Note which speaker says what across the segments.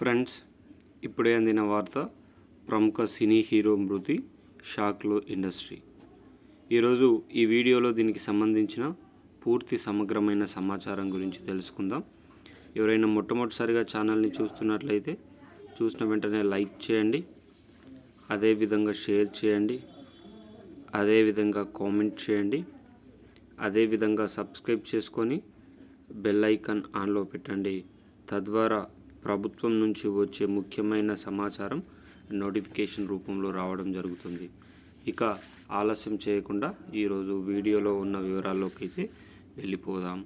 Speaker 1: Friends, ఇప్పుడే అందిన వార్త. ప్రముఖ సినీ హీరో మృతి, షాక్లో ఇండస్ట్రీ. ఈరోజు ఈ వీడియోలో దీనికి సంబంధించిన పూర్తి సమగ్రమైన సమాచారం గురించి తెలుసుకుందాం. ఎవరైనా మొట్టమొదటిసారిగా ఛానల్ని చూస్తున్నట్లయితే చూసిన వెంటనే లైక్ చేయండి, అదేవిధంగా షేర్ చేయండి, అదేవిధంగా కామెంట్ చేయండి, అదేవిధంగా సబ్స్క్రైబ్ చేసుకొని బెల్ ఐకాన్ ఆన్లో పెట్టండి. తద్వారా ప్రభుత్వం నుంచి వచ్చే ముఖ్యమైన సమాచారం నోటిఫికేషన్ రూపంలో రావడం జరుగుతుంది. ఇక ఆలస్యం చేయకుండా ఈరోజు వీడియోలో ఉన్న వివరాల్లోకి అయితే వెళ్ళిపోదాం.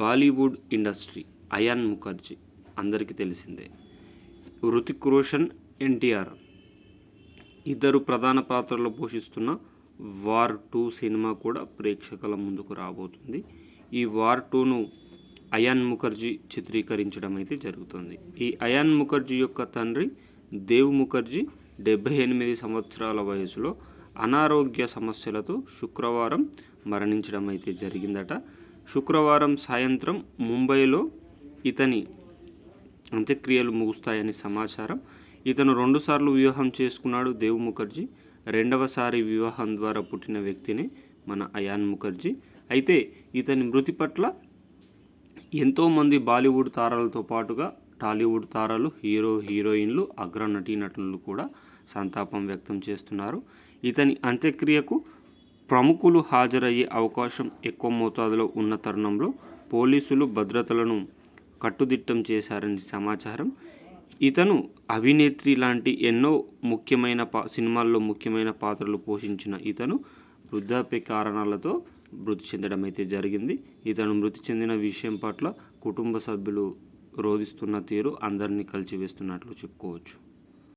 Speaker 1: బాలీవుడ్ ఇండస్ట్రీ అయాన్ ముఖర్జీ అందరికీ తెలిసిందే. హృతిక్ రోషన్, ఎన్టీఆర్ ఇద్దరు ప్రధాన పాత్రలు పోషిస్తున్న వార్ 2 సినిమా కూడా ప్రేక్షకుల ముందుకు రాబోతుంది. ఈ వార్ 2ను అయాన్ ముఖర్జీ చిత్రీకరించడం అయితే జరుగుతుంది. ఈ అయాన్ ముఖర్జీ యొక్క తండ్రి దేవ్ ముఖర్జీ 78 సంవత్సరాల వయసులో అనారోగ్య సమస్యలతో శుక్రవారం మరణించడం అయితే జరిగిందట. శుక్రవారం సాయంత్రం ముంబైలో ఇతని అంత్యక్రియలు ముగుస్తాయని సమాచారం. ఇతను 2 సార్లు వివాహం చేసుకున్నాడు దేవ్ ముఖర్జీ. రెండవసారి వివాహం ద్వారా పుట్టిన వ్యక్తినే మన అయాన్ ముఖర్జీ. అయితే ఇతని మృతి పట్ల ఎంతోమంది బాలీవుడ్ తారలతో పాటుగా టాలీవుడ్ తారలు, హీరోయిన్లు, అగ్ర నటీనటులు కూడా సంతాపం వ్యక్తం చేస్తున్నారు. ఇతని అంత్యక్రియకు ప్రముఖులు హాజరయ్యే అవకాశం ఎక్కువ మోతాదులో ఉన్న తరుణంలో పోలీసులు భద్రతలను కట్టుదిట్టం చేశారని సమాచారం. ఇతను అభినేత్రి లాంటి ఎన్నో ముఖ్యమైన సినిమాల్లో ముఖ్యమైన పాత్రలు పోషించిన ఇతను వృద్ధాప్య కారణాలతో మృతి చెందడం అయితే జరిగింది. ఇతను మృతి చెందిన విషయం పట్ల కుటుంబ సభ్యులు రోధిస్తున్న తీరు అందరినీ కలిచివేస్తున్నట్లు చెప్పుకోవచ్చు.